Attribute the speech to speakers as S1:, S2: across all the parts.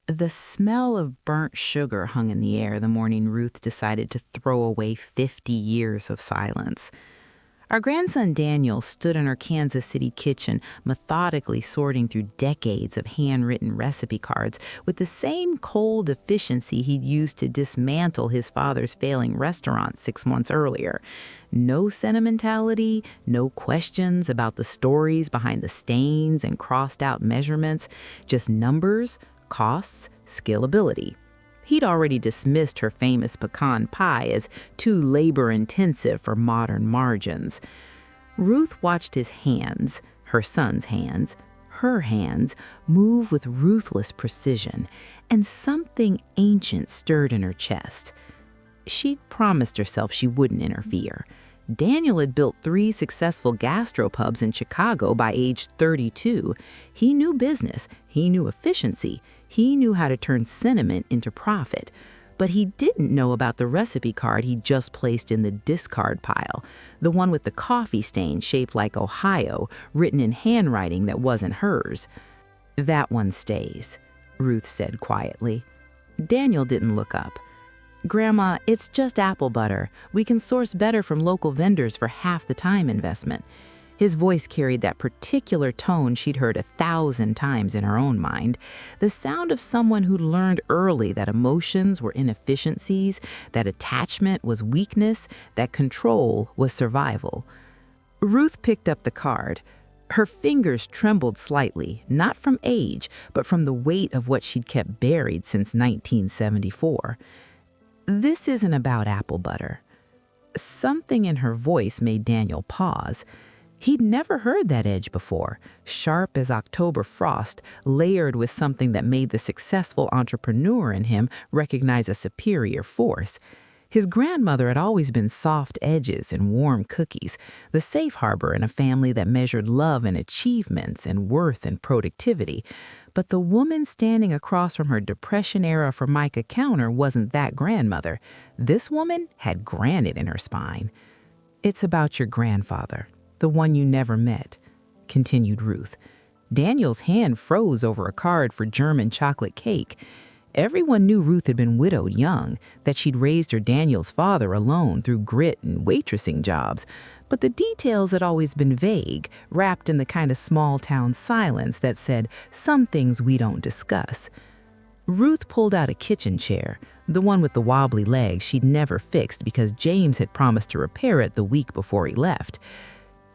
S1: The smell of burnt sugar hung in the air the morning Ruth decided to throw away 50 years of silence. Our grandson Daniel stood in our Kansas City kitchen, methodically sorting through decades of handwritten recipe cards with the same cold efficiency he'd used to dismantle his father's failing restaurant 6 months earlier. No sentimentality, no questions about the stories behind the stains and crossed out measurements, just numbers, costs, scalability. He'd already dismissed her famous pecan pie as too labor-intensive for modern margins. Ruth watched his hands, her son's hands, her hands, move with ruthless precision, and something ancient stirred in her chest. She'd promised herself she wouldn't interfere. Daniel had built 3 successful gastropubs in Chicago by age 32. He knew business, he knew efficiency, he knew how to turn sentiment into profit. But he didn't know about the recipe card he'd just placed in the discard pile, the one with the coffee stain shaped like Ohio, written in handwriting that wasn't hers. "That one stays," Ruth said quietly. Daniel didn't look up. "Grandma, it's just apple butter. We can source better from local vendors for half the time investment." His voice carried that particular tone she'd heard 1,000 times in her own mind, the sound of someone who'd learned early that emotions were inefficiencies, that attachment was weakness, that control was survival. Ruth picked up the card. Her fingers trembled slightly, not from age, but from the weight of what she'd kept buried since 1974. "This isn't about apple butter." Something in her voice made Daniel pause. He'd never heard that edge before, sharp as October frost, layered with something that made the successful entrepreneur in him recognize a superior force. His grandmother had always been soft edges and warm cookies, the safe harbor in a family that measured love in achievements and worth in productivity. But the woman standing across from her Depression-era Formica counter wasn't that grandmother. This woman had granite in her spine. "It's about your grandfather, the one you never met," continued Ruth. Daniel's hand froze over a card for German chocolate cake. Everyone knew Ruth had been widowed young, that she'd raised her Daniel's father alone through grit and waitressing jobs. But the details had always been vague, wrapped in the kind of small-town silence that said, "Some things we don't discuss." Ruth pulled out a kitchen chair, the one with the wobbly legs she'd never fixed because James had promised to repair it the week before he left.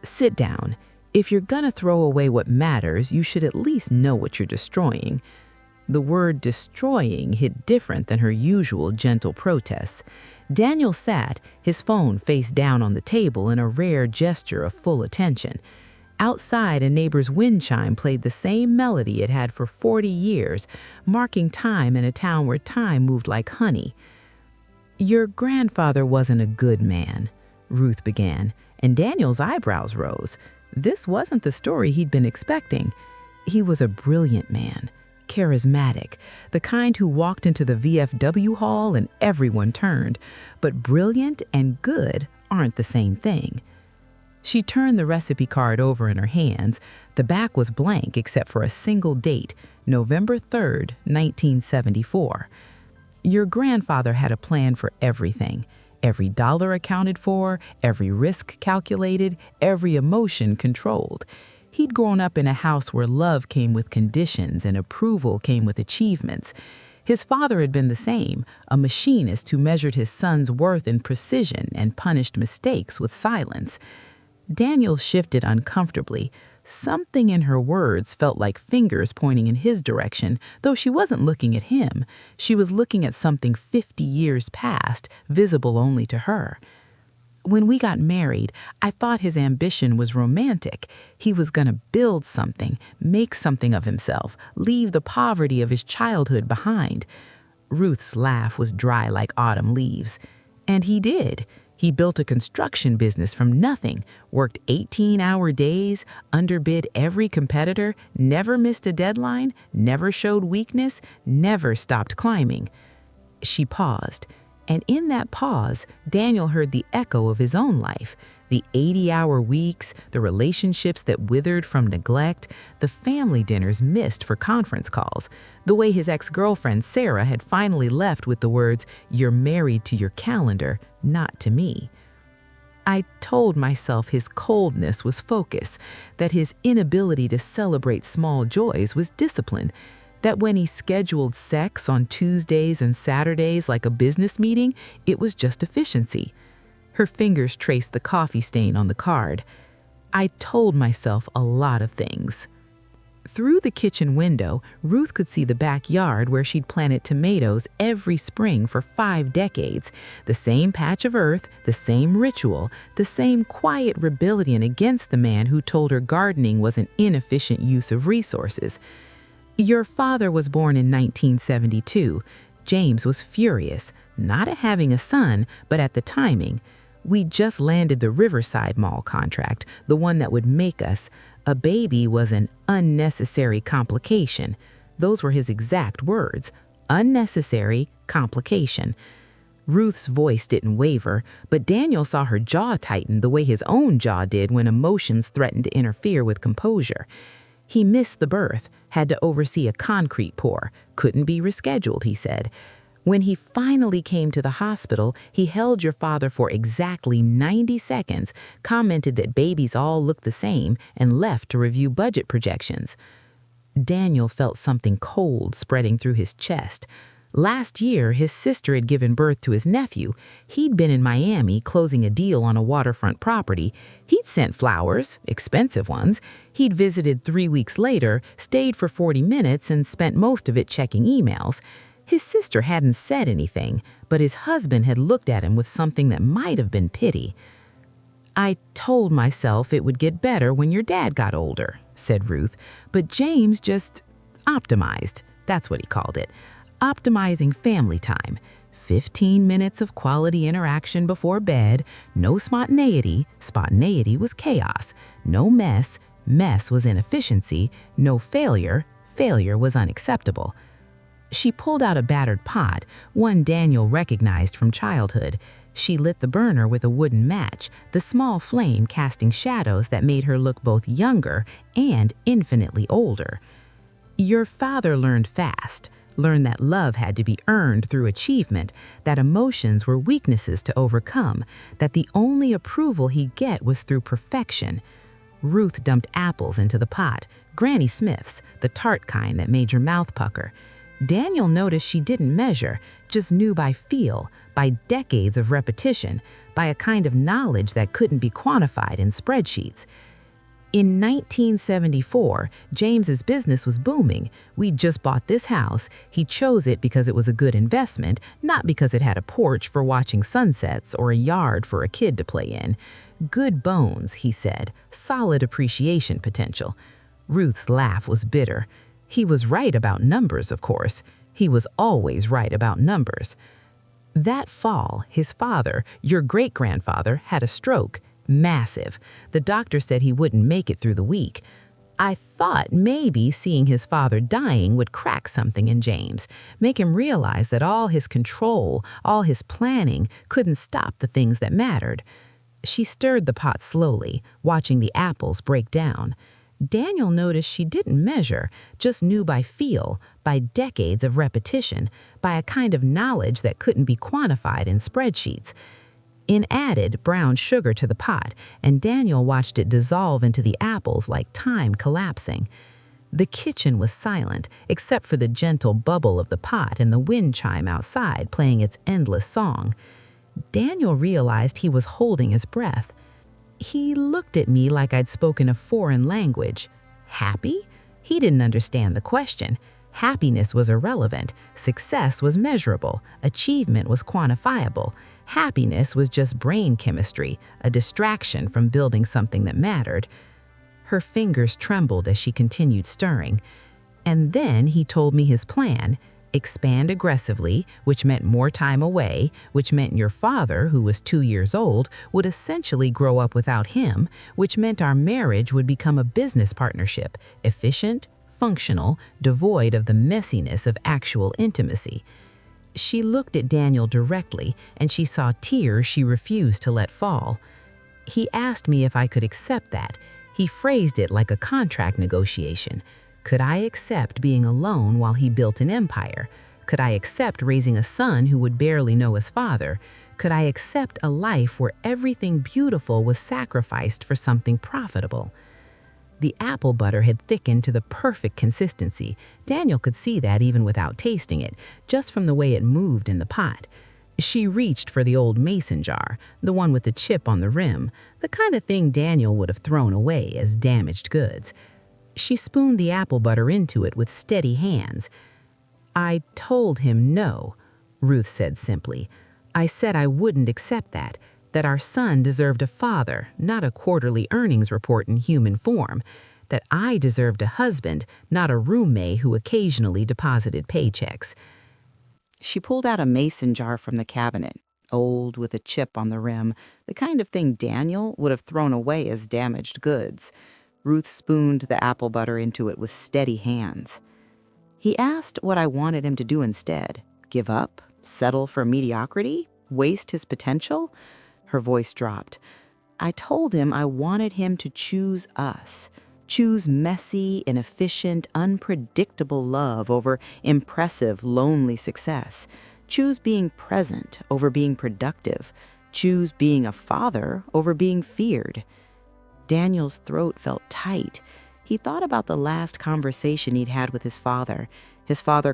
S1: "Sit down. If you're gonna throw away what matters, you should at least know what you're destroying." The word destroying hit different than her usual gentle protests. Daniel sat, his phone face down on the table in a rare gesture of full attention. Outside, a neighbor's wind chime played the same melody it had for 40 years, marking time in a town where time moved like honey. "Your grandfather wasn't a good man," Ruth began, and Daniel's eyebrows rose. This wasn't the story he'd been expecting. "He was a brilliant man. Charismatic, the kind who walked into the VFW hall and everyone turned. But brilliant and good aren't the same thing." She turned the recipe card over in her hands. The back was blank except for a single date, November 3rd, 1974. "Your grandfather had a plan for everything. Every dollar accounted for, every risk calculated, every emotion controlled. He'd grown up in a house where love came with conditions and approval came with achievements. His father had been the same, a machinist who measured his son's worth in precision and punished mistakes with silence." Daniel shifted uncomfortably. Something in her words felt like fingers pointing in his direction, though she wasn't looking at him. She was looking at something 50 years past, visible only to her. "When we got married, I thought his ambition was romantic. He was going to build something, make something of himself, leave the poverty of his childhood behind." Ruth's laugh was dry like autumn leaves. "And he did. He built a construction business from nothing, worked 18-hour days, underbid every competitor, never missed a deadline, never showed weakness, never stopped climbing." She paused. And in that pause, Daniel heard the echo of his own life. The 80-hour weeks, the relationships that withered from neglect, the family dinners missed for conference calls, the way his ex-girlfriend Sarah had finally left with the words, "You're married to your calendar, not to me." I told myself his coldness was focus, that his inability to celebrate small joys was discipline, that when he scheduled sex on Tuesdays and Saturdays like a business meeting, it was just efficiency. Her fingers traced the coffee stain on the card. I told myself a lot of things. Through the kitchen window, Ruth could see the backyard where she'd planted tomatoes every spring for 5 decades. The same patch of earth, the same ritual, the same quiet rebellion against the man who told her gardening was an inefficient use of resources. Your father was born in 1972. James was furious, not at having a son, but at the timing. We just landed the Riverside Mall contract, the one that would make us. A baby was an unnecessary complication. Those were his exact words. Unnecessary complication. Ruth's voice didn't waver, but Daniel saw her jaw tighten the way his own jaw did when emotions threatened to interfere with composure. He missed the birth, had to oversee a concrete pour, couldn't be rescheduled, he said. When he finally came to the hospital, he held your father for exactly 90 seconds, commented that babies all look the same, and left to review budget projections. Daniel felt something cold spreading through his chest. Last year, his sister had given birth to his nephew. He'd been in Miami closing a deal on a waterfront property. He'd sent flowers, expensive ones. He'd visited 3 weeks later, stayed for 40 minutes, and spent most of it checking emails. His sister hadn't said anything, but his husband had looked at him with something that might have been pity. "I told myself it would get better when your dad got older," said Ruth, "but James just optimized." That's what he called it. Optimizing family time. 15 minutes of quality interaction before bed. No spontaneity. Spontaneity was chaos. No mess. Mess was inefficiency. No failure. Failure was unacceptable. She pulled out a battered pot, one Daniel recognized from childhood. She lit the burner with a wooden match, the small flame casting shadows that made her look both younger and infinitely older. Your father learned fast, learned that love had to be earned through achievement, that emotions were weaknesses to overcome, that the only approval he'd get was through perfection. Ruth dumped apples into the pot, Granny Smith's, the tart kind that made your mouth pucker. Daniel noticed she didn't measure, just knew by feel, by decades of repetition, by a kind of knowledge that couldn't be quantified in spreadsheets. In 1974, James's business was booming. We'd just bought this house. He chose it because it was a good investment, not because it had a porch for watching sunsets or a yard for a kid to play in. Good bones, he said, solid appreciation potential. Ruth's laugh was bitter. He was right about numbers, of course. He was always right about numbers. That fall, his father, your great-grandfather, had a stroke. Massive. The doctor said he wouldn't make it through the week. I thought maybe seeing his father dying would crack something in James, make him realize that all his control, all his planning, couldn't stop the things that mattered. She stirred the pot slowly, watching the apples break down. Daniel noticed she didn't measure, just knew by feel, by decades of repetition, by a kind of knowledge that couldn't be quantified in spreadsheets. In added brown sugar to the pot, and Daniel watched it dissolve into the apples like time collapsing. The kitchen was silent, except for the gentle bubble of the pot and the wind chime outside playing its endless song. Daniel realized he was holding his breath. He looked at me like I'd spoken a foreign language. Happy? He didn't understand the question. Happiness was irrelevant. Success was measurable. Achievement was quantifiable. Happiness was just brain chemistry, a distraction from building something that mattered. Her fingers trembled as she continued stirring. And then he told me his plan. Expand aggressively, which meant more time away, which meant your father, who was 2 years old, would essentially grow up without him, which meant our marriage would become a business partnership, efficient, functional, devoid of the messiness of actual intimacy. She looked at Daniel directly, and she saw tears she refused to let fall. He asked me if I could accept that. He phrased it like a contract negotiation. Could I accept being alone while he built an empire? Could I accept raising a son who would barely know his father? Could I accept a life where everything beautiful was sacrificed for something profitable? The apple butter had thickened to the perfect consistency. Daniel could see that even without tasting it, just from the way it moved in the pot. She reached for the old mason jar, the one with the chip on the rim, the kind of thing Daniel would have thrown away as damaged goods. She spooned the apple butter into it with steady hands. "I told him no," Ruth said simply. "I said I wouldn't accept that our son deserved a father, not a quarterly earnings report in human form, that I deserved a husband, not a roommate who occasionally deposited paychecks." She pulled out a mason jar from the cabinet, old with a chip on the rim, the kind of thing Daniel would have thrown away as damaged goods. Ruth spooned the apple butter into it with steady hands. "He asked what I wanted him to do instead. Give up? Settle for mediocrity? Waste his potential?" Her voice dropped. "I told him I wanted him to choose us. Choose messy, inefficient, unpredictable love over impressive, lonely success. Choose being present over being productive. Choose being a father over being feared." Daniel's throat felt tight. He thought about the last conversation he'd had with his father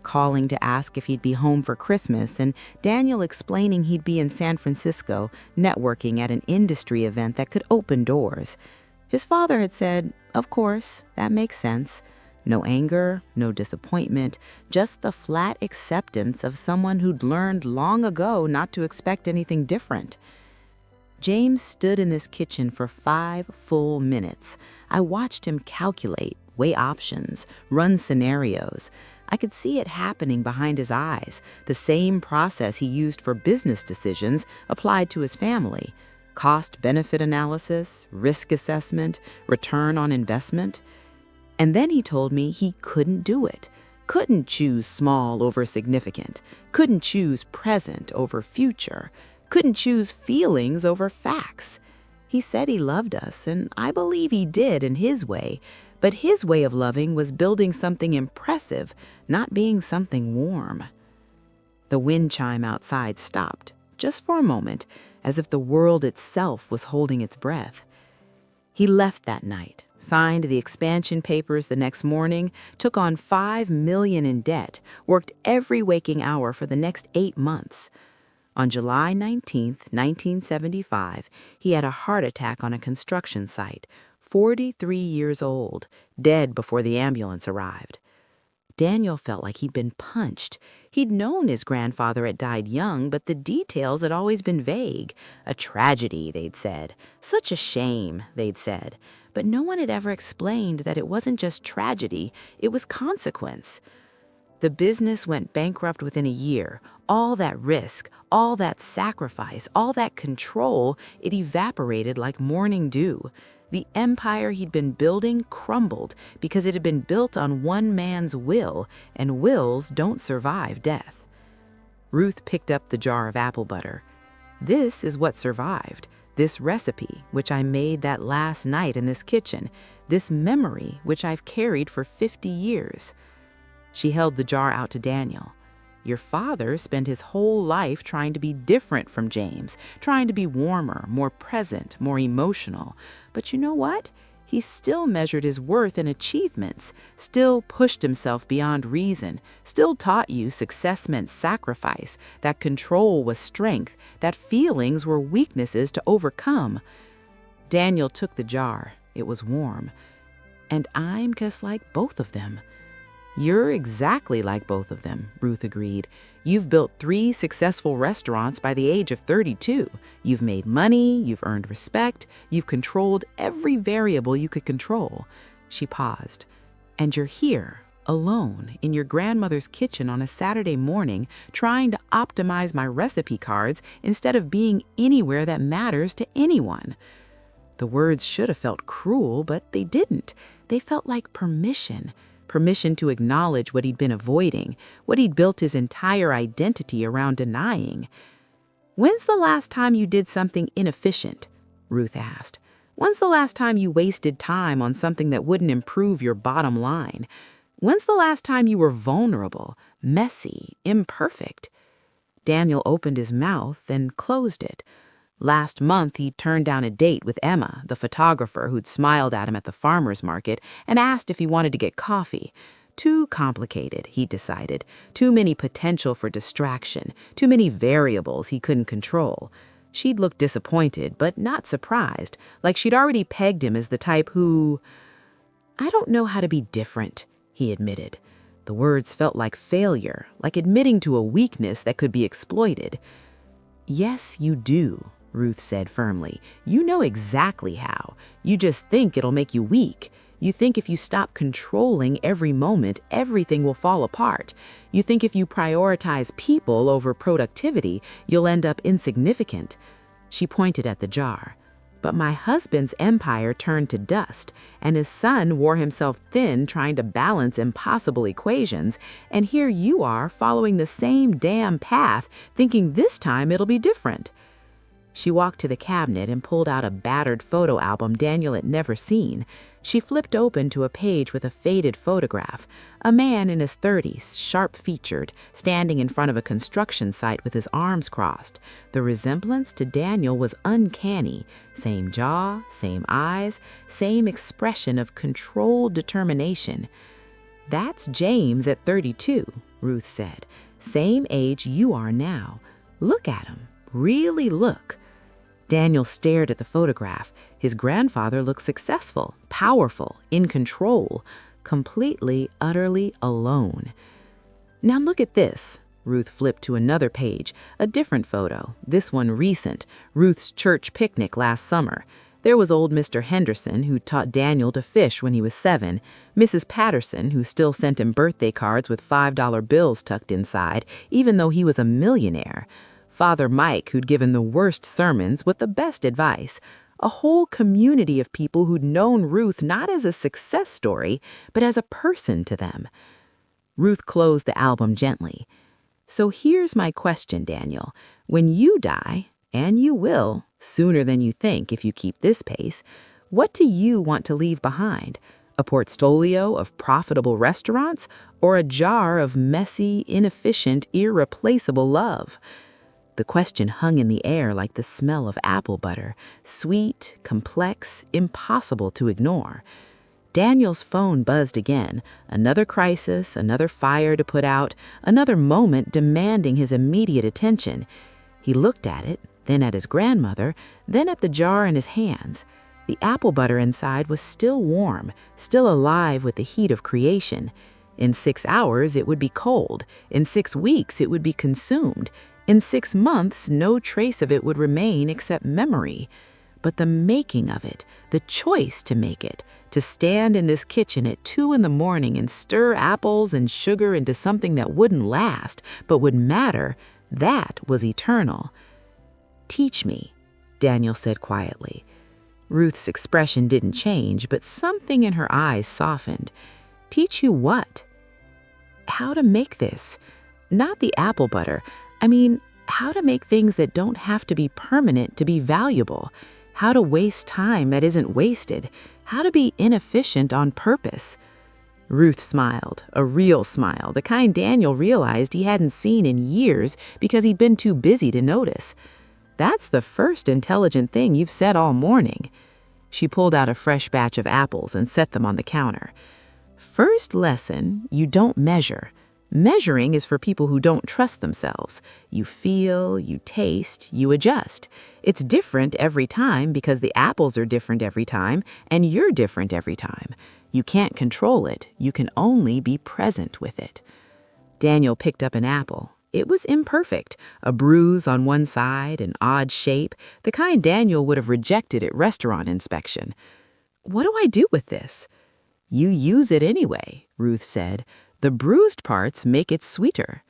S1: calling to ask if he'd be home for Christmas, and Daniel explaining he'd be in San Francisco networking at an industry event that could open doors. His father had said, "Of course, that makes sense." No anger, no disappointment, just the flat acceptance of someone who'd learned long ago not to expect anything different. James stood in this kitchen for 5 full minutes. I watched him calculate, weigh options, run scenarios. I could see it happening behind his eyes, the same process he used for business decisions applied to his family. Cost-benefit analysis, risk assessment, return on investment. And then he told me he couldn't do it, couldn't choose small over significant, couldn't choose present over future, couldn't choose feelings over facts. He said he loved us, and I believe he did in his way, but his way of loving was building something impressive, not being something warm. The wind chime outside stopped, just for a moment, as if the world itself was holding its breath. He left that night, signed the expansion papers the next morning, took on $5 million in debt, worked every waking hour for the next 8 months. On July 19, 1975, he had a heart attack on a construction site, 43 years old, dead before the ambulance arrived. Daniel felt like he'd been punched. He'd known his grandfather had died young, but the details had always been vague. A tragedy, they'd said. Such a shame, they'd said. But no one had ever explained that it wasn't just tragedy, it was consequence. The business went bankrupt within a year. All that risk, all that sacrifice, all that control, it evaporated like morning dew. The empire he'd been building crumbled because it had been built on one man's will, and wills don't survive death. Ruth picked up the jar of apple butter. "This is what survived. This recipe, which I made that last night in this kitchen. This memory, which I've carried for 50 years. She held the jar out to Daniel. "Your father spent his whole life trying to be different from James, trying to be warmer, more present, more emotional. But you know what? He still measured his worth in achievements, still pushed himself beyond reason, still taught you success meant sacrifice, that control was strength, that feelings were weaknesses to overcome." Daniel took the jar. It was warm. "And I'm just like both of them." "You're exactly like both of them," Ruth agreed. "You've built 3 successful restaurants by the age of 32. You've made money, you've earned respect, you've controlled every variable you could control." She paused. "And you're here, alone, in your grandmother's kitchen on a Saturday morning, trying to optimize my recipe cards instead of being anywhere that matters to anyone." The words should have felt cruel, but they didn't. They felt like permission. Permission to acknowledge what he'd been avoiding, what he'd built his entire identity around denying. "When's the last time you did something inefficient?" Ruth asked. "When's the last time you wasted time on something that wouldn't improve your bottom line? When's the last time you were vulnerable, messy, imperfect?" Daniel opened his mouth and closed it. Last month, he turned down a date with Emma, the photographer who'd smiled at him at the farmer's market and asked if he wanted to get coffee. Too complicated, he decided. Too many potential for distraction. Too many variables he couldn't control. She'd looked disappointed, but not surprised, like she'd already pegged him as the type who... "I don't know how to be different," he admitted. The words felt like failure, like admitting to a weakness that could be exploited. "Yes, you do," Ruth said firmly. "You know exactly how. You just think it'll make you weak. You think if you stop controlling every moment, everything will fall apart. You think if you prioritize people over productivity, you'll end up insignificant." She pointed at the jar. "But my husband's empire turned to dust, and his son wore himself thin trying to balance impossible equations, and here you are following the same damn path, thinking this time it'll be different." She walked to the cabinet and pulled out a battered photo album Daniel had never seen. She flipped open to a page with a faded photograph. A man in his 30s, sharp-featured, standing in front of a construction site with his arms crossed. The resemblance to Daniel was uncanny. Same jaw, same eyes, same expression of controlled determination. "That's James at 32, Ruth said. "Same age you are now. Look at him. Really look." Daniel stared at the photograph. His grandfather looked successful, powerful, in control, completely, utterly alone. "Now look at this." Ruth flipped to another page, a different photo, this one recent, Ruth's church picnic last summer. There was old Mr. Henderson, who taught Daniel to fish when he was 7, Mrs. Patterson, who still sent him birthday cards with $5 bills tucked inside, even though he was a millionaire, Father Mike, who'd given the worst sermons with the best advice, a whole community of people who'd known Ruth not as a success story, but as a person to them. Ruth closed the album gently. "So here's my question, Daniel. When you die, and you will, sooner than you think if you keep this pace, what do you want to leave behind? A portfolio of profitable restaurants, or a jar of messy, inefficient, irreplaceable love?" The question hung in the air like the smell of apple butter, sweet, complex, impossible to ignore. Daniel's phone buzzed again, another crisis, another fire to put out, another moment demanding his immediate attention. He looked at it, then at his grandmother, then at the jar in his hands. The apple butter inside was still warm, still alive with the heat of creation. In 6 hours, it would be cold. In 6 weeks, it would be consumed. In 6 months, no trace of it would remain except memory. But the making of it, the choice to make it, to stand in this kitchen at 2 in the morning and stir apples and sugar into something that wouldn't last, but would matter, that was eternal. "Teach me," Daniel said quietly. Ruth's expression didn't change, but something in her eyes softened. "Teach you what?" "How to make this. Not the apple butter. I mean, how to make things that don't have to be permanent to be valuable. How to waste time that isn't wasted. How to be inefficient on purpose." Ruth smiled, a real smile, the kind Daniel realized he hadn't seen in years because he'd been too busy to notice. "That's the first intelligent thing you've said all morning." She pulled out a fresh batch of apples and set them on the counter. "First lesson, you don't measure. Measuring is for people who don't trust themselves. You feel, you taste, you adjust. It's different every time because the apples are different every time, and you're different every time. You can't control it. You can only be present with it." Daniel picked up an apple. It was imperfect, a bruise on one side, an odd shape, the kind Daniel would have rejected at restaurant inspection. "What do I do with this?" "You use it anyway," Ruth said. "The bruised parts make it sweeter."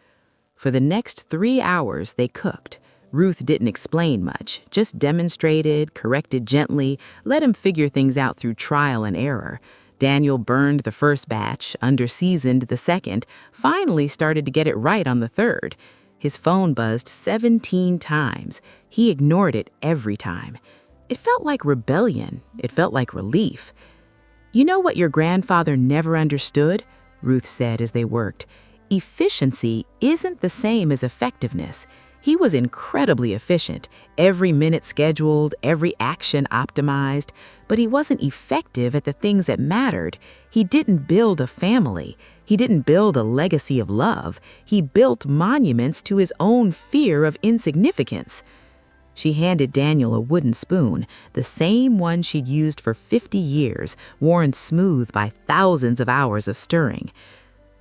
S1: For the next 3 hours, they cooked. Ruth didn't explain much, just demonstrated, corrected gently, let him figure things out through trial and error. Daniel burned the first batch, under-seasoned the second, finally started to get it right on the third. His phone buzzed 17 times. He ignored it every time. It felt like rebellion. It felt like relief. "You know what your grandfather never understood?" Ruth said as they worked. "Efficiency isn't the same as effectiveness. He was incredibly efficient, every minute scheduled, every action optimized, but he wasn't effective at the things that mattered. He didn't build a family. He didn't build a legacy of love. He built monuments to his own fear of insignificance." She handed Daniel a wooden spoon, the same one she'd used for 50 years, worn smooth by thousands of hours of stirring.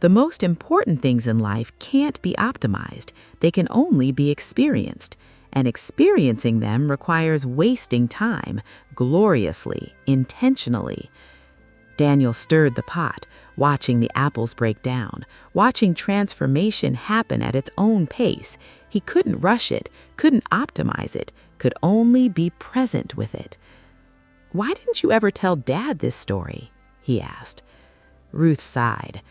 S1: The most important things in life can't be optimized. They can only be experienced. And experiencing them requires wasting time, gloriously, intentionally. Daniel stirred the pot, watching the apples break down, watching transformation happen at its own pace. He couldn't rush it, couldn't optimize it, could only be present with it. "Why didn't you ever tell Dad this story?" he asked. Ruth sighed.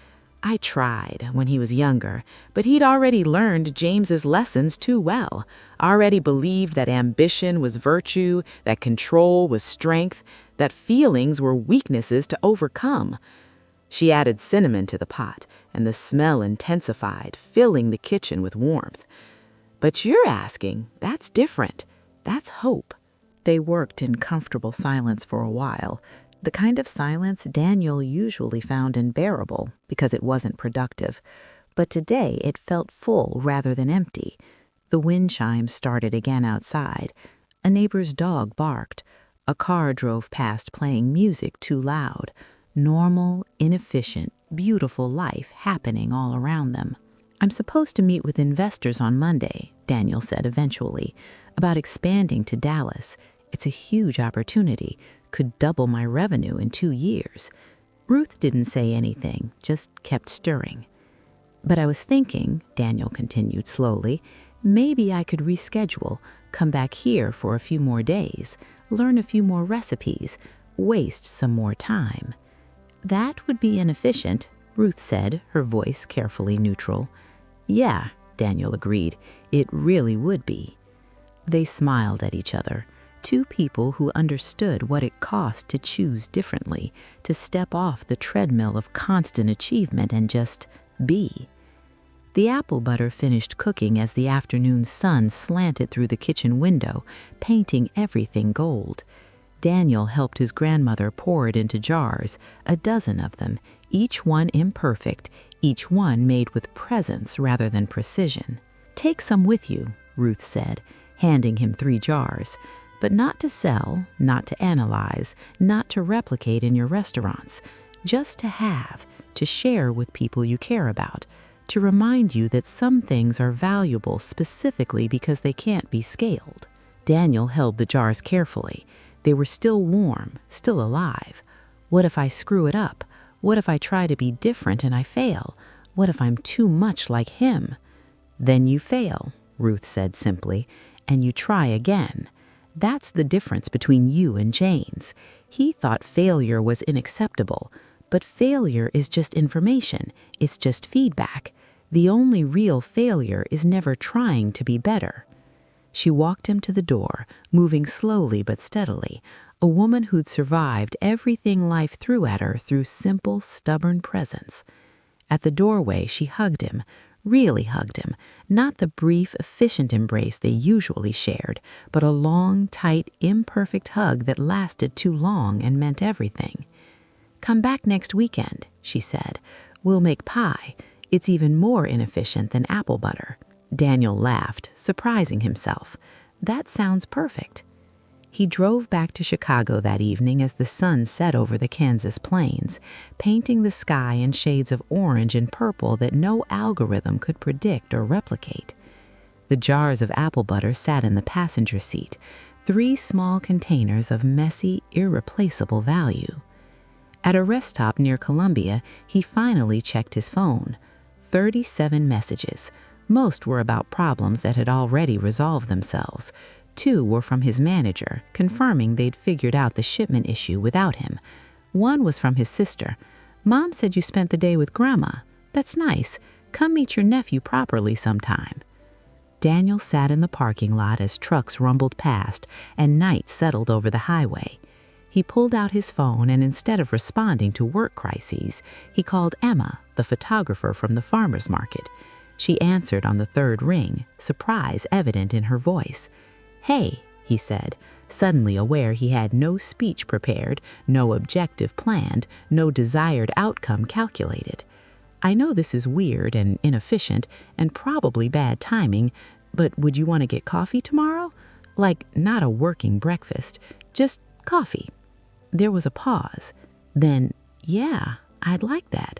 S1: "I tried when he was younger, but he'd already learned James's lessons too well, already believed that ambition was virtue, that control was strength, that feelings were weaknesses to overcome." She added cinnamon to the pot, and the smell intensified, filling the kitchen with warmth. "But you're asking, that's different. That's hope." They worked in comfortable silence for a while, the kind of silence Daniel usually found unbearable because it wasn't productive. But today it felt full rather than empty. The wind chimes started again outside. A neighbor's dog barked. A car drove past playing music too loud. Normal, inefficient, beautiful life happening all around them. "I'm supposed to meet with investors on Monday," Daniel said eventually, "about expanding to Dallas. It's a huge opportunity, could double my revenue in 2 years. Ruth didn't say anything, just kept stirring. "But I was thinking," Daniel continued slowly, "maybe I could reschedule, come back here for a few more days, learn a few more recipes, waste some more time." "That would be inefficient," Ruth said, her voice carefully neutral. "Yeah," Daniel agreed, "it really would be." They smiled at each other, two people who understood what it cost to choose differently, to step off the treadmill of constant achievement and just be. The apple butter finished cooking as the afternoon sun slanted through the kitchen window, painting everything gold. Daniel helped his grandmother pour it into jars, a dozen of them, each one imperfect, each one made with presence rather than precision. "Take some with you," Ruth said, handing him 3 jars, "but not to sell, not to analyze, not to replicate in your restaurants, just to have, to share with people you care about, to remind you that some things are valuable specifically because they can't be scaled." Daniel held the jars carefully. They were still warm, still alive. What if I screw it up? What if I try to be different and I fail? What if I'm too much like him? "Then you fail," Ruth said simply, "and you try again. That's the difference between you and James. He thought failure was unacceptable, but failure is just information. It's just feedback. The only real failure is never trying to be better." She walked him to the door, moving slowly but steadily, a woman who'd survived everything life threw at her through simple, stubborn presence. At the doorway, she hugged him, really hugged him, not the brief, efficient embrace they usually shared, but a long, tight, imperfect hug that lasted too long and meant everything. "Come back next weekend," she said. "We'll make pie. It's even more inefficient than apple butter." Daniel laughed, surprising himself. "That sounds perfect." He drove back to Chicago that evening as the sun set over the Kansas plains, painting the sky in shades of orange and purple that no algorithm could predict or replicate. The jars of apple butter sat in the passenger seat, 3 small containers of messy, irreplaceable value. At a rest stop near Columbia, he finally checked his phone. 37 messages. Most were about problems that had already resolved themselves. 2 were from his manager, confirming they'd figured out the shipment issue without him. 1 was from his sister. "Mom said you spent the day with Grandma. That's nice. Come meet your nephew properly sometime." Daniel sat in the parking lot as trucks rumbled past and night settled over the highway. He pulled out his phone and instead of responding to work crises, he called Emma, the photographer from the farmer's market. She answered on the third ring, surprise evident in her voice. "Hey," he said, suddenly aware he had no speech prepared, no objective planned, no desired outcome calculated. "I know this is weird and inefficient and probably bad timing, but would you want to get coffee tomorrow? Like, not a working breakfast, just coffee." There was a pause. Then, "Yeah, I'd like that."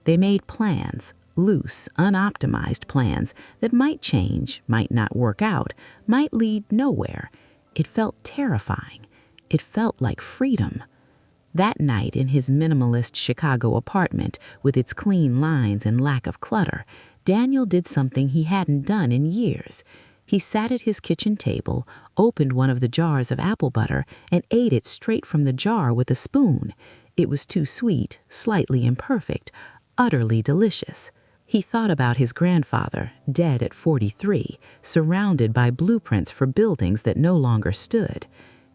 S1: They made plans, loose, unoptimized plans that might change, might not work out, might lead nowhere. It felt terrifying. It felt like freedom. That night in his minimalist Chicago apartment, with its clean lines and lack of clutter, Daniel did something he hadn't done in years. He sat at his kitchen table, opened one of the jars of apple butter, and ate it straight from the jar with a spoon. It was too sweet, slightly imperfect, utterly delicious. He thought about his grandfather, dead at 43, surrounded by blueprints for buildings that no longer stood.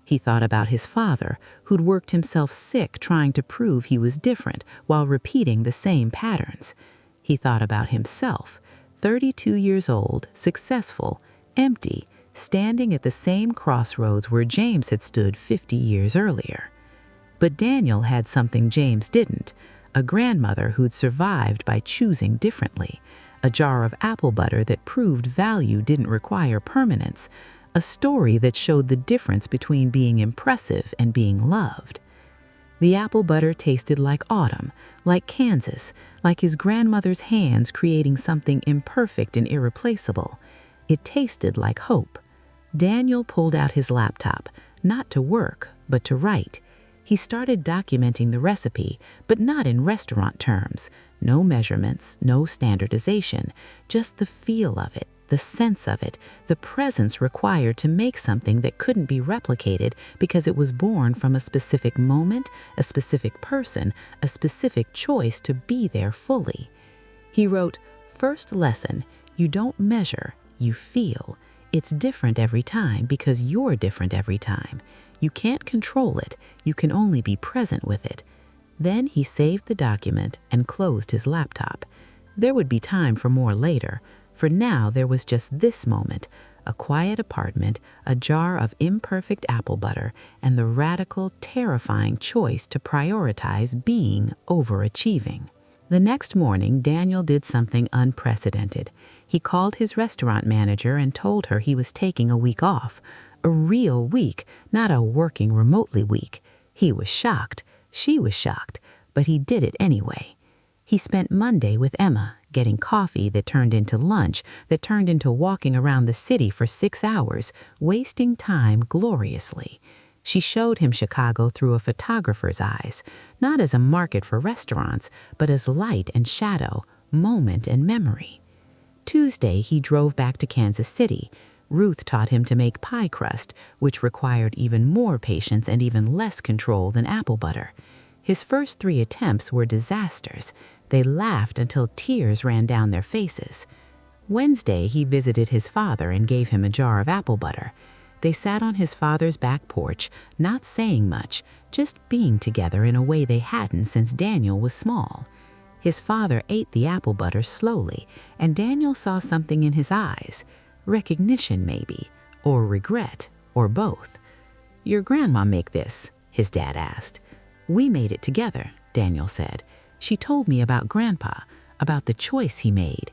S1: He thought about his father, who'd worked himself sick trying to prove he was different while repeating the same patterns. He thought about himself, 32 years old, successful, empty, standing at the same crossroads where James had stood 50 years earlier. But Daniel had something James didn't, a grandmother who'd survived by choosing differently, a jar of apple butter that proved value didn't require permanence, a story that showed the difference between being impressive and being loved. The apple butter tasted like autumn, like Kansas, like his grandmother's hands creating something imperfect and irreplaceable. It tasted like hope. Daniel pulled out his laptop, not to work, but to write. He started documenting the recipe, but not in restaurant terms. No measurements, no standardization, just the feel of it, the sense of it, the presence required to make something that couldn't be replicated because it was born from a specific moment, a specific person, a specific choice to be there fully. He wrote, "First lesson, you don't measure, you feel. It's different every time because you're different every time. You can't control it, you can only be present with it." Then he saved the document and closed his laptop. There would be time for more later. For now, there was just this moment, a quiet apartment, a jar of imperfect apple butter, and the radical, terrifying choice to prioritize being over achieving. The next morning, Daniel did something unprecedented. He called his restaurant manager and told her he was taking a week off. A real week, not a working remotely week. He was shocked. She was shocked. But he did it anyway. He spent Monday with Emma, getting coffee that turned into lunch, that turned into walking around the city for 6 hours, wasting time gloriously. She showed him Chicago through a photographer's eyes, not as a market for restaurants, but as light and shadow, moment and memory. Tuesday, he drove back to Kansas City. Ruth taught him to make pie crust, which required even more patience and even less control than apple butter. His first 3 attempts were disasters. They laughed until tears ran down their faces. Wednesday, he visited his father and gave him a jar of apple butter. They sat on his father's back porch, not saying much, just being together in a way they hadn't since Daniel was small. His father ate the apple butter slowly, and Daniel saw something in his eyes. Recognition, maybe, or regret, or both. "Your grandma make this?" his dad asked. "We made it together," Daniel said. "She told me about Grandpa, about the choice he made."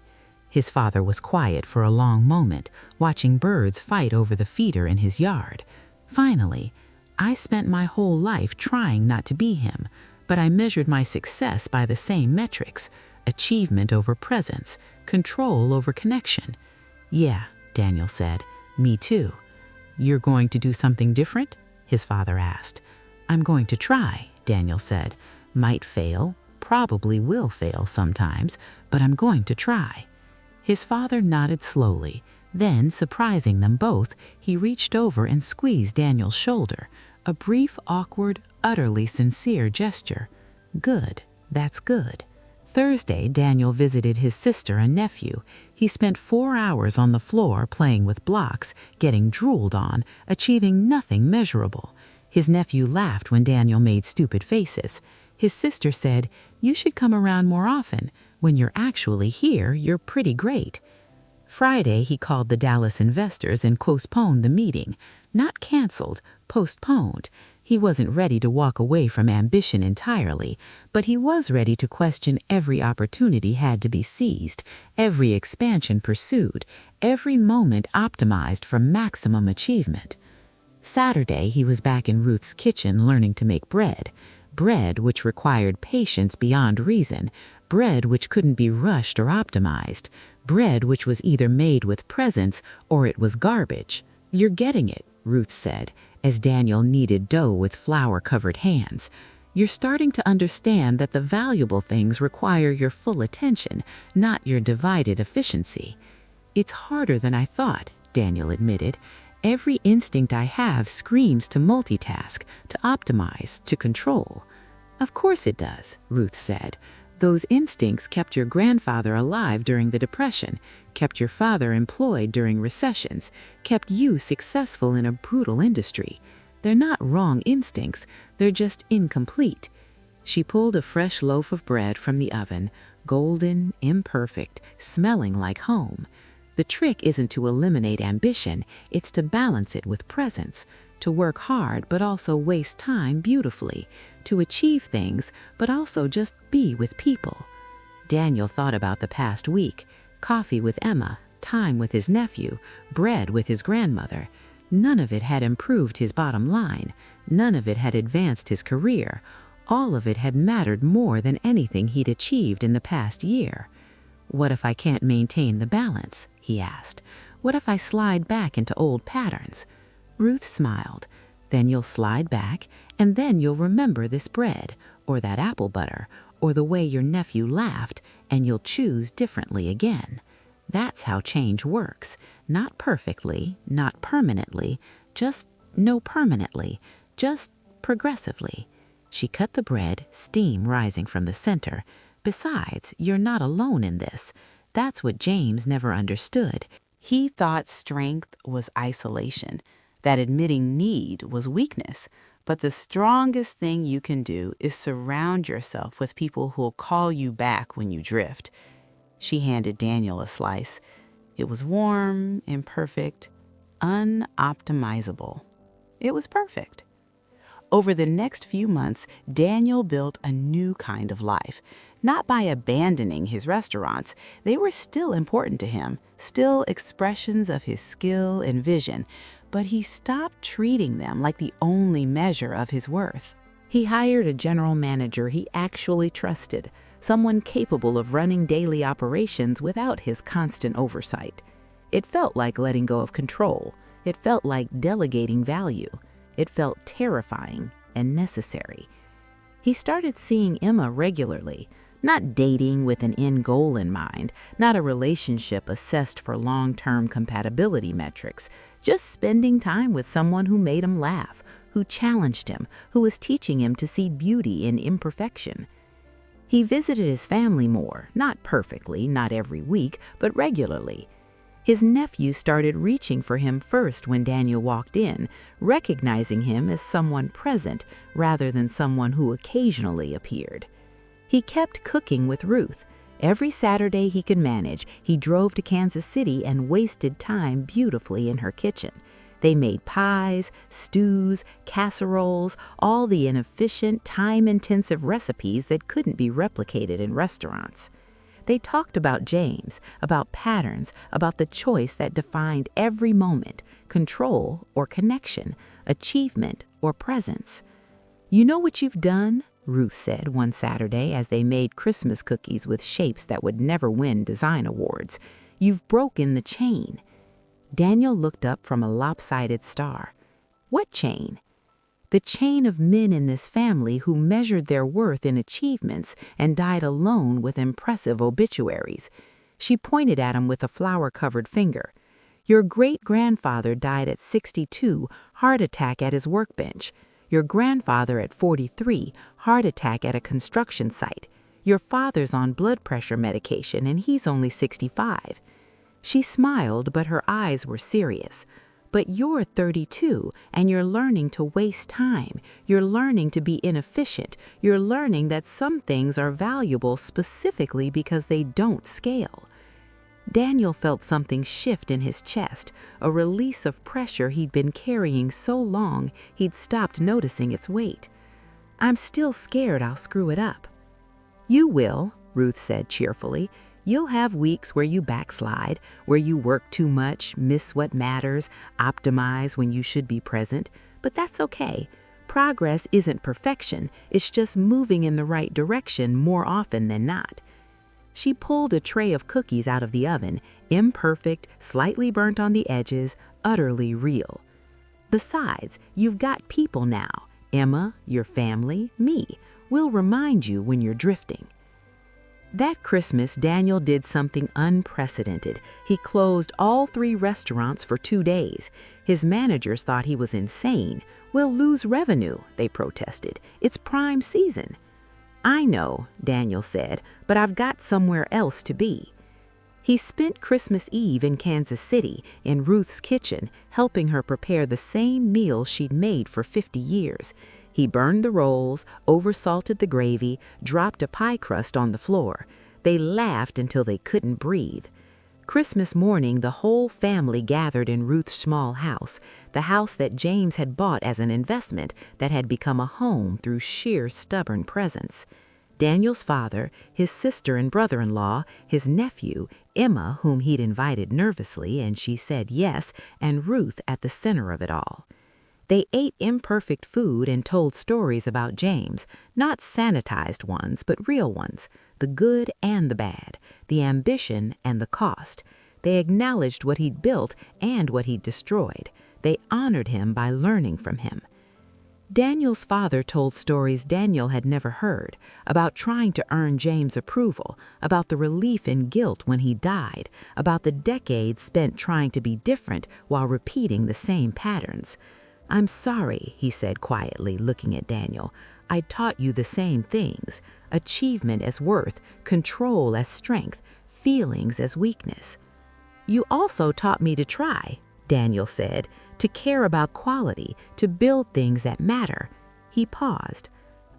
S1: His father was quiet for a long moment, watching birds fight over the feeder in his yard. Finally, "I spent my whole life trying not to be him, but I measured my success by the same metrics: achievement over presence, control over connection." "Yeah," Daniel said, "me too." "You're going to do something different?" his father asked. "I'm going to try," Daniel said. "Might fail, probably will fail sometimes, but I'm going to try." His father nodded slowly. Then, surprising them both, he reached over and squeezed Daniel's shoulder, a brief, awkward, utterly sincere gesture. "Good, that's good. Thursday, Daniel visited his sister and nephew. He spent 4 hours on the floor playing with blocks, getting drooled on, achieving nothing measurable. His nephew laughed when Daniel made stupid faces. His sister said, "You should come around more often. When you're actually here, you're pretty great." Friday, he called the Dallas investors and postponed the meeting. Not canceled, postponed. He wasn't ready to walk away from ambition entirely, but he was ready to question every opportunity had to be seized, every expansion pursued, every moment optimized for maximum achievement. Saturday, he was back in Ruth's kitchen learning to make bread. Bread which required patience beyond reason, bread which couldn't be rushed or optimized, bread which was either made with presence or it was garbage. "You're getting it," Ruth said, as Daniel kneaded dough with flour-covered hands. "You're starting to understand that the valuable things require your full attention, not your divided efficiency." "It's harder than I thought," Daniel admitted. "Every instinct I have screams to multitask, to optimize, to control." "Of course it does," Ruth said. "Those instincts kept your grandfather alive during the Depression, kept your father employed during recessions, kept you successful in a brutal industry. They're not wrong instincts, they're just incomplete." She pulled a fresh loaf of bread from the oven, golden, imperfect, smelling like home. The trick isn't to eliminate ambition, it's to balance it with presence, to work hard but also waste time beautifully, to achieve things but also just be with people. Daniel thought about the past week: coffee with Emma, time with his nephew, bread with his grandmother. None of it had improved his bottom line. None of it had advanced his career. All of it had mattered more than anything he'd achieved in the past year. "What if I can't maintain the balance?" he asked. "What if I slide back into old patterns?" Ruth smiled. "Then you'll slide back, and then you'll remember this bread, or that apple butter, or the way your nephew laughed, and you'll choose differently again. That's how change works. Not perfectly, not permanently, just progressively." She cut the bread, steam rising from the center. "Besides, you're not alone in this. That's what James never understood. He thought strength was isolation, that admitting need was weakness. But the strongest thing you can do is surround yourself with people who'll call you back when you drift." She handed Daniel a slice. It was warm, imperfect, unoptimizable. It was perfect. Over the next few months, Daniel built a new kind of life. Not by abandoning his restaurants. They were still important to him, still expressions of his skill and vision, but he stopped treating them like the only measure of his worth. He hired a general manager he actually trusted, someone capable of running daily operations without his constant oversight. It felt like letting go of control. It felt like delegating value. It felt terrifying and necessary. He started seeing Emma regularly, not dating with an end goal in mind, not a relationship assessed for long-term compatibility metrics, just spending time with someone who made him laugh, who challenged him, who was teaching him to see beauty in imperfection. He visited his family more, not perfectly, not every week, but regularly. His nephew started reaching for him first when Daniel walked in, recognizing him as someone present rather than someone who occasionally appeared. He kept cooking with Ruth. Every Saturday he could manage, he drove to Kansas City and wasted time beautifully in her kitchen. They made pies, stews, casseroles, all the inefficient, time-intensive recipes that couldn't be replicated in restaurants. They talked about James, about patterns, about the choice that defined every moment, control or connection, achievement or presence. "You know what you've done?" Ruth said one Saturday as they made Christmas cookies with shapes that would never win design awards. "You've broken the chain." Daniel looked up from a lopsided star. "What chain?" "The chain of men in this family who measured their worth in achievements and died alone with impressive obituaries." She pointed at him with a flour-covered finger. "Your great-grandfather died at 62, heart attack at his workbench. Your grandfather at 43, heart attack at a construction site. Your father's on blood pressure medication and he's only 65. She smiled, but her eyes were serious. But you're 32 and you're learning to waste time. You're learning to be inefficient. You're learning that some things are valuable specifically because they don't scale. Daniel felt something shift in his chest, a release of pressure he'd been carrying so long he'd stopped noticing its weight. I'm still scared I'll screw it up. You will, Ruth said cheerfully. You'll have weeks where you backslide, where you work too much, miss what matters, optimize when you should be present, but that's okay. Progress isn't perfection, it's just moving in the right direction more often than not. She pulled a tray of cookies out of the oven, imperfect, slightly burnt on the edges, utterly real. Besides, you've got people now. Emma, your family, me. We'll remind you when you're drifting. That Christmas, Daniel did something unprecedented. He closed all 3 restaurants for 2 days. His managers thought he was insane. We'll lose revenue, they protested. It's prime season. I know, Daniel said, but I've got somewhere else to be. He spent Christmas Eve in Kansas City, in Ruth's kitchen, helping her prepare the same meal she'd made for 50 years. He burned the rolls, oversalted the gravy, dropped a pie crust on the floor. They laughed until they couldn't breathe. Christmas morning, the whole family gathered in Ruth's small house, the house that James had bought as an investment that had become a home through sheer stubborn presence. Daniel's father, his sister and brother-in-law, his nephew, Emma, whom he'd invited nervously, and she said yes, and Ruth at the center of it all. They ate imperfect food and told stories about James, not sanitized ones, but real ones, the good and the bad, the ambition and the cost. They acknowledged what he'd built and what he'd destroyed. They honored him by learning from him. Daniel's father told stories Daniel had never heard, about trying to earn James' approval, about the relief and guilt when he died, about the decades spent trying to be different while repeating the same patterns. I'm sorry, he said quietly, looking at Daniel. I taught you the same things, achievement as worth, control as strength, feelings as weakness. You also taught me to try, Daniel said, to care about quality, to build things that matter. He paused.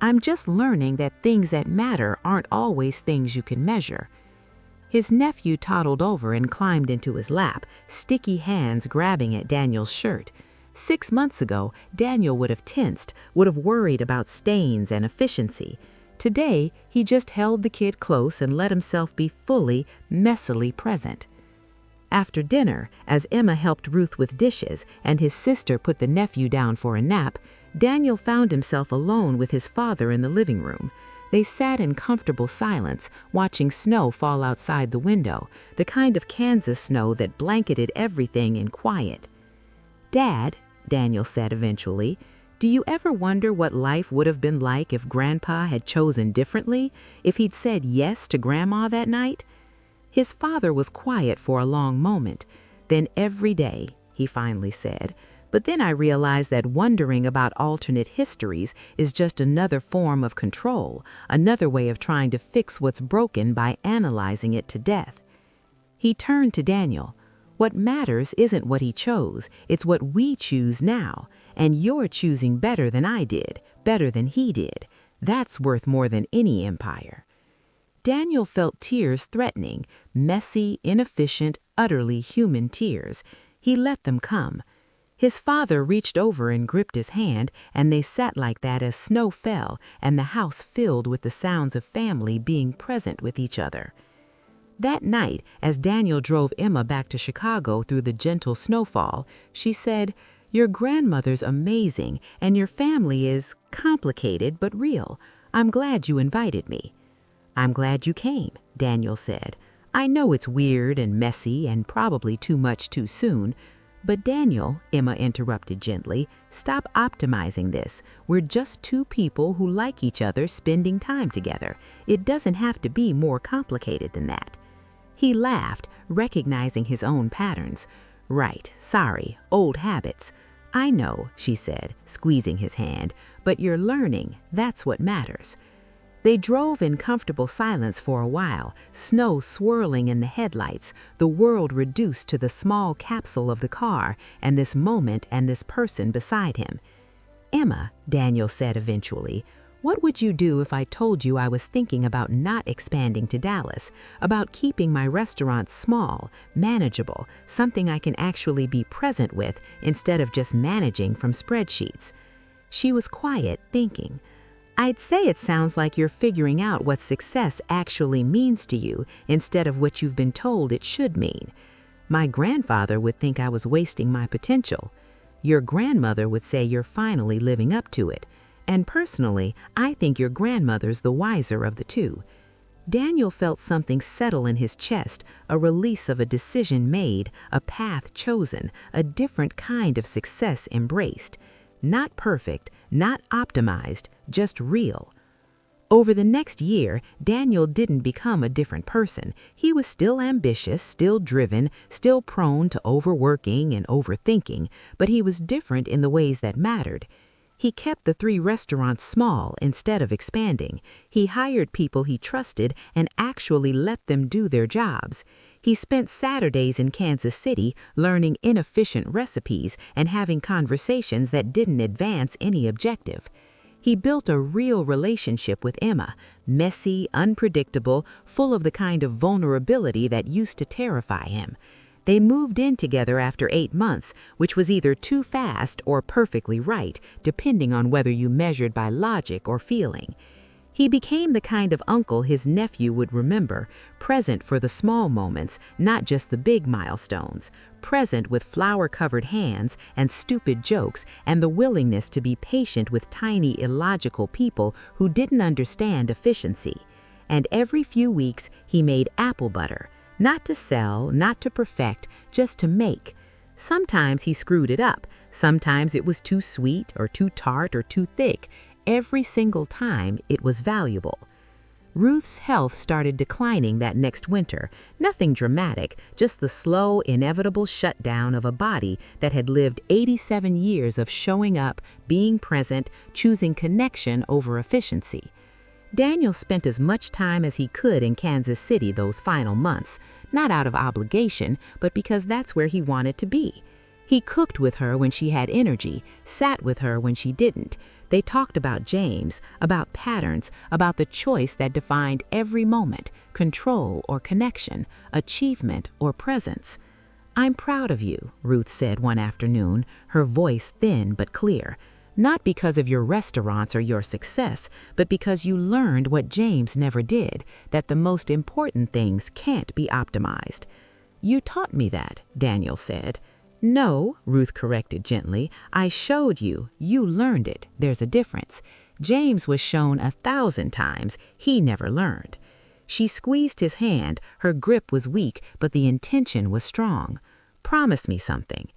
S1: I'm just learning that things that matter aren't always things you can measure. His nephew toddled over and climbed into his lap, sticky hands grabbing at Daniel's shirt. 6 months ago, Daniel would have tensed, would have worried about stains and efficiency. Today, he just held the kid close and let himself be fully, messily present. After dinner, as Emma helped Ruth with dishes and his sister put the nephew down for a nap, Daniel found himself alone with his father in the living room. They sat in comfortable silence, watching snow fall outside the window, the kind of Kansas snow that blanketed everything in quiet. Dad, Daniel said eventually, do you ever wonder what life would have been like if Grandpa had chosen differently, if he'd said yes to Grandma that night? His father was quiet for a long moment. Then every day, he finally said, but then I realized that wondering about alternate histories is just another form of control, another way of trying to fix what's broken by analyzing it to death. He turned to Daniel. What matters isn't what he chose, it's what we choose now. And you're choosing better than I did, better than he did. That's worth more than any empire. Daniel felt tears threatening, messy, inefficient, utterly human tears. He let them come. His father reached over and gripped his hand, and they sat like that as snow fell and the house filled with the sounds of family being present with each other. That night, as Daniel drove Emma back to Chicago through the gentle snowfall, she said, Your grandmother's amazing, and your family is complicated but real. I'm glad you invited me. I'm glad you came, Daniel said. I know it's weird and messy and probably too much too soon, but Daniel, Emma interrupted gently, stop optimizing this. We're just 2 people who like each other spending time together. It doesn't have to be more complicated than that. He laughed, recognizing his own patterns. Right, sorry, old habits. I know, she said, squeezing his hand, but you're learning, that's what matters. They drove in comfortable silence for a while, snow swirling in the headlights, the world reduced to the small capsule of the car, and this moment and this person beside him. "Emma," Daniel said eventually, "what would you do if I told you I was thinking about not expanding to Dallas, about keeping my restaurant small, manageable, something I can actually be present with instead of just managing from spreadsheets?" She was quiet, thinking. "I'd say it sounds like you're figuring out what success actually means to you instead of what you've been told it should mean. My grandfather would think I was wasting my potential. Your grandmother would say you're finally living up to it. And personally, I think your grandmother's the wiser of the two." Daniel felt something settle in his chest, a release of a decision made, a path chosen, a different kind of success embraced. Not perfect, not optimized, just real. Over the next year, Daniel didn't become a different person. He was still ambitious, still driven, still prone to overworking and overthinking, but he was different in the ways that mattered. He kept the 3 restaurants small instead of expanding. He hired people he trusted and actually let them do their jobs. He spent Saturdays in Kansas City learning inefficient recipes and having conversations that didn't advance any objective. He built a real relationship with Emma, messy, unpredictable, full of the kind of vulnerability that used to terrify him. They moved in together after 8 months, which was either too fast or perfectly right, depending on whether you measured by logic or feeling. He became the kind of uncle his nephew would remember, present for the small moments, not just the big milestones, present with flour-covered hands and stupid jokes and the willingness to be patient with tiny, illogical people who didn't understand efficiency. And every few weeks, he made apple butter. Not to sell, not to perfect, just to make. Sometimes he screwed it up. Sometimes it was too sweet or too tart or too thick. Every single time, it was valuable. Ruth's health started declining that next winter. Nothing dramatic, just the slow, inevitable shutdown of a body that had lived 87 years of showing up, being present, choosing connection over efficiency. Daniel spent as much time as he could in Kansas City those final months, not out of obligation, but because that's where he wanted to be. He cooked with her when she had energy, sat with her when she didn't. They talked about James, about patterns, about the choice that defined every moment, control or connection, achievement or presence. "I'm proud of you," Ruth said one afternoon, her voice thin but clear. "Not because of your restaurants or your success, but because you learned what James never did, that the most important things can't be optimized." "You taught me that," Daniel said. "No," Ruth corrected gently, "I showed you. You learned it. There's a difference. James was shown 1,000 times. He never learned." She squeezed his hand. Her grip was weak, but the intention was strong. "Promise me something."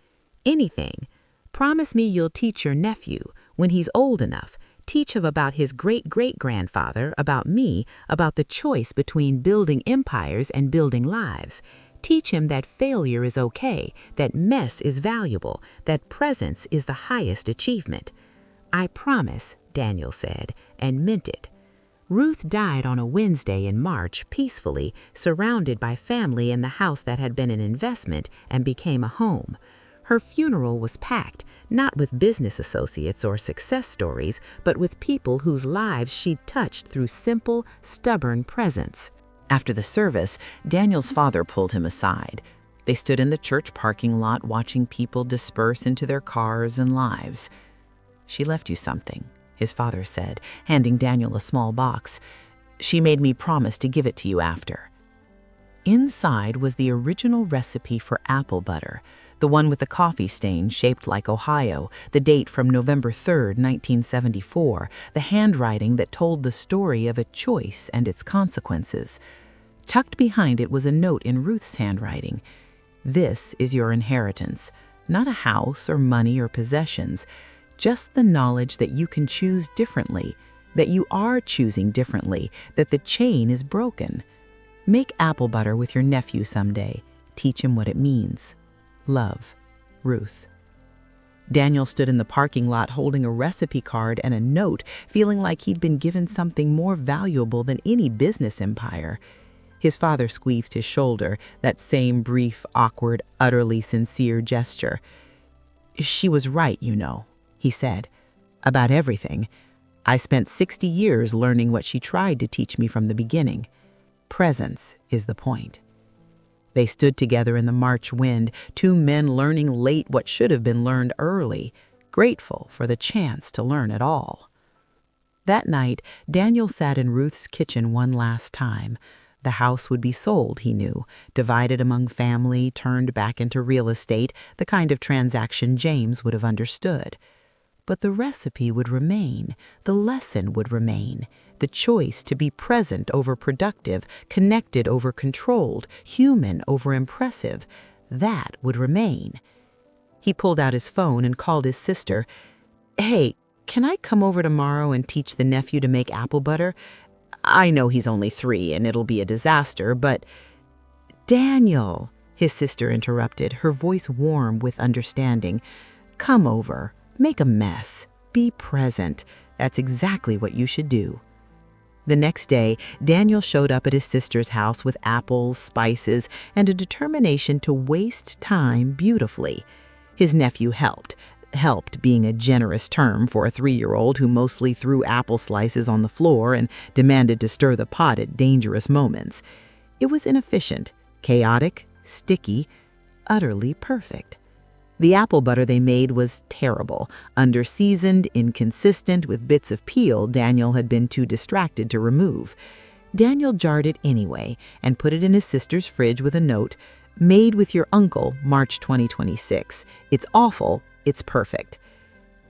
S1: "Anything. Promise me you'll teach your nephew, when he's old enough, teach him about his great-great-grandfather, about me, about the choice between building empires and building lives. Teach him that failure is okay, that mess is valuable, that presence is the highest achievement." "I promise," Daniel said, and meant it. Ruth died on a Wednesday in March, peacefully, surrounded by family in the house that had been an investment and became a home. Her funeral was packed, not with business associates or success stories, but with people whose lives she'd touched through simple, stubborn presence. After the service, Daniel's father pulled him aside. They stood in the church parking lot watching people disperse into their cars and lives. "She left you something," his father said, handing Daniel a small box. "She made me promise to give it to you after." Inside was the original recipe for apple butter, the one with the coffee stain shaped like Ohio, the date from November 3, 1974, the handwriting that told the story of a choice and its consequences. Tucked behind it was a note in Ruth's handwriting. "This is your inheritance, not a house or money or possessions, just the knowledge that you can choose differently, that you are choosing differently, that the chain is broken. Make apple butter with your nephew someday. Teach him what it means. Love, Ruth." Daniel stood in the parking lot holding a recipe card and a note, feeling like he'd been given something more valuable than any business empire. His father squeezed his shoulder, that same brief, awkward, utterly sincere gesture. "She was right, you know," he said, "about everything. I spent 60 years learning what she tried to teach me from the beginning. Presence is the point." They stood together in the March wind, two men learning late what should have been learned early, grateful for the chance to learn it all. That night, Daniel sat in Ruth's kitchen one last time. The house would be sold, he knew, divided among family, turned back into real estate, the kind of transaction James would have understood. But the recipe would remain, the lesson would remain, the choice to be present over productive, connected over controlled, human over impressive, that would remain. He pulled out his phone and called his sister. "Hey, can I come over tomorrow and teach the nephew to make apple butter? I know he's only 3 and it'll be a disaster, but—" "Daniel," his sister interrupted, her voice warm with understanding. "Come over. Make a mess. Be present. That's exactly what you should do." The next day, Daniel showed up at his sister's house with apples, spices, and a determination to waste time beautifully. His nephew helped being a generous term for a 3-year-old who mostly threw apple slices on the floor and demanded to stir the pot at dangerous moments. It was inefficient, chaotic, sticky, utterly perfect. The apple butter they made was terrible, under-seasoned, inconsistent, with bits of peel Daniel had been too distracted to remove. Daniel jarred it anyway and put it in his sister's fridge with a note, "Made with your uncle, March 2026. It's awful, it's perfect."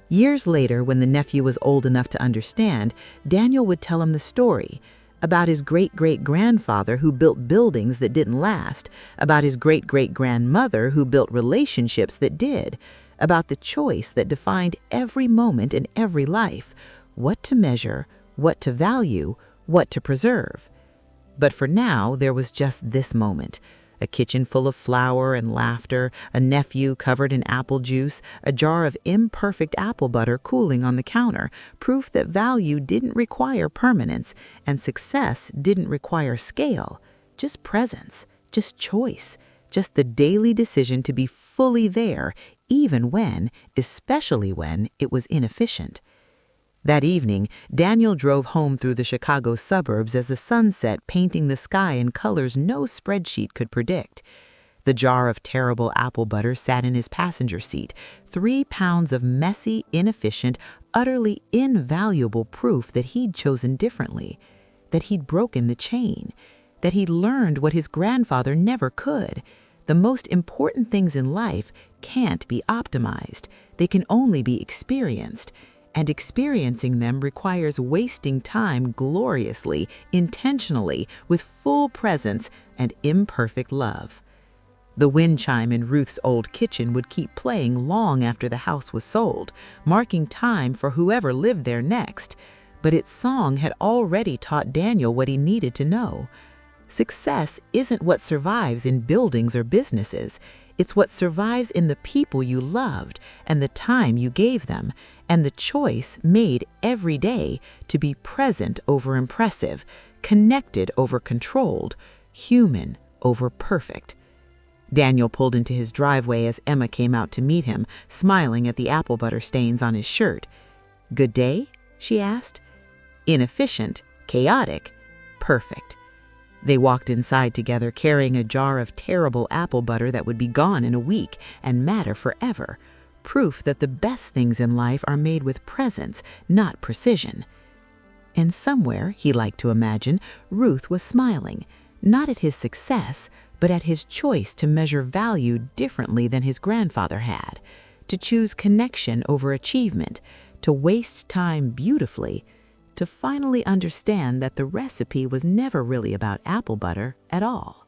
S1: Years later, when the nephew was old enough to understand, Daniel would tell him the story about his great-great-grandfather who built buildings that didn't last, about his great-great-grandmother who built relationships that did, about the choice that defined every moment in every life, what to measure, what to value, what to preserve. But for now, there was just this moment. A kitchen full of flour and laughter, a nephew covered in apple juice, a jar of imperfect apple butter cooling on the counter, proof that value didn't require permanence and success didn't require scale, just presence, just choice, just the daily decision to be fully there, even when, especially when, it was inefficient. That evening, Daniel drove home through the Chicago suburbs as the sun set, painting the sky in colors no spreadsheet could predict. The jar of terrible apple butter sat in his passenger seat, 3 pounds of messy, inefficient, utterly invaluable proof that he'd chosen differently, that he'd broken the chain, that he'd learned what his grandfather never could. The most important things in life can't be optimized. They can only be experienced. And experiencing them requires wasting time gloriously, intentionally, with full presence and imperfect love. The wind chime in Ruth's old kitchen would keep playing long after the house was sold, marking time for whoever lived there next. But its song had already taught Daniel what he needed to know. Success isn't what survives in buildings or businesses. It's what survives in the people you loved and the time you gave them, and the choice made every day to be present over impressive, connected over controlled, human over perfect. Daniel pulled into his driveway as Emma came out to meet him, smiling at the apple butter stains on his shirt. "Good day?" she asked. "Inefficient, chaotic, perfect." They walked inside together, carrying a jar of terrible apple butter that would be gone in a week and matter forever. Proof that the best things in life are made with presence, not precision. And somewhere, he liked to imagine, Ruth was smiling, not at his success, but at his choice to measure value differently than his grandfather had, to choose connection over achievement, to waste time beautifully, to finally understand that the recipe was never really about apple butter at all.